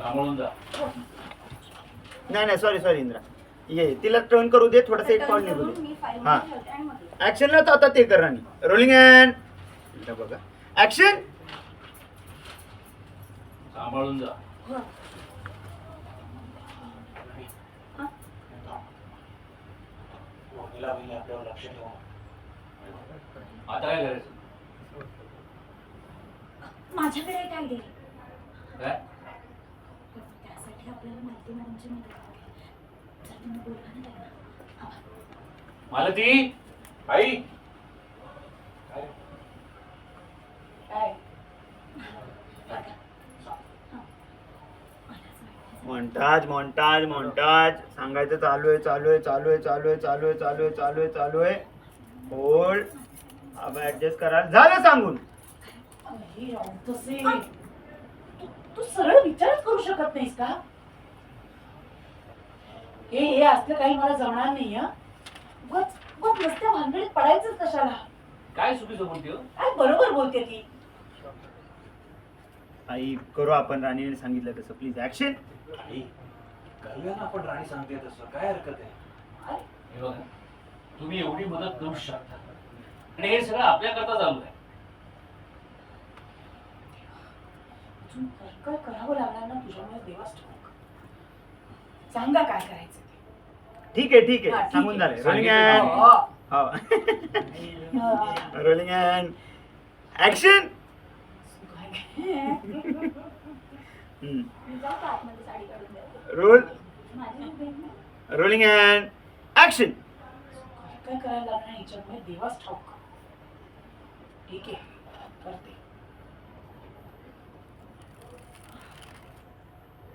सांभाळून जा. नाही नाही सॉरी सॉरी इंद्रा, ये तिला टर्न करू दे, थोडासा एक कॉल निघू दे. हा ऍक्शनला तर आता ते कर राणी. रोलिंग अँड बघा ऍक्शन. सांभाळून जा. आपल्यावर लक्ष ठेवा. आता काय करायचं? माझ्याकडे एक आयडिया आहे. काय? त्यासाठी आपल्याला मालती मॅडमची मदत लागेल. जर तुम्ही बोलवा ना त्यांना. मालती आई. काय? मॉन्टाज मॉन्टाज मॉन्टाज सांगायचं चालू आहे चालू आहे चालू आहे चालू आहे चालू आहे चालू आहे चालू आहे चालू आहे. होल्ड. अब ऍडजस्ट करा. झालं सांगून. अरे रावतसे, तू सरळ विचारच करू शकत नाहीस का? हे असलं काही मला जमणार नाही. उगाच नुसत्या भानगडीत पडायचंच कशाला? काय चुकीचं बोलते हो? काय बरोबर बोलते ती. आई करू आपण राणीने सांगितलं तसं. Please action. आई, करूया ना आपण राणी सांगते तसं, काय हरकत आहे? हे बघा, तुम्ही एवढी मदत करू शकता आणि हे सगळं आपल्याकरता चालू आहे. अजून काय करावं लागणार ना तुझ्यामुळे देवाच ठाऊक. सांगा काय करायचं ते. ठीक आहे ठीक हा, आहे ठीक सांगून आहे. झाले. रोलिंग सांगितलं. अँड हो रोलिंग अँड ऍक्शन. जाऊ का आतमध्ये साडी काढून द्या. रोल. माझी बहीण ना. Rolling and action. काय करायला लागणार हिच्यामुळे देवाच ठाऊक. ठीक आहे, करते.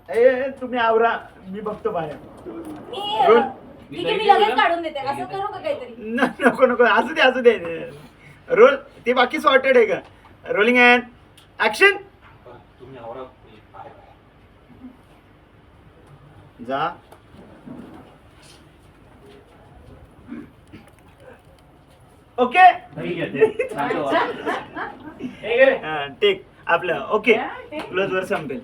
ए तुम्ही आवरा, मी बघतो बाहेर. रोल. ठीक आहे, मी लगेच काढून देते. असं करू का काहीतरी? नको नको असू दे असू दे. रोल. ते बाकी सॉर्टेड आहे का? Rolling and action. बरं, तुम्ही आवरा बाहेर. जा. ओके ठीक आहे ते. चांगलं वाटलं. हे घे रे. टेक आपलं ओके. take. क्लोज वर संपेल.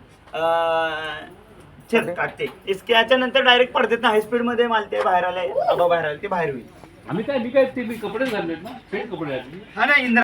चल काटते इसके याच्यानंतर डायरेक्ट पडदेत ना हाय स्पीड मध्ये मालते बाहेर आलाय. बाबा बाहेर आले ते बाहेर होईल. आम्ही काय मी काय ते मी कपडे घाललेत ना, फेट कपडे घातले. हा ना इंद्रा.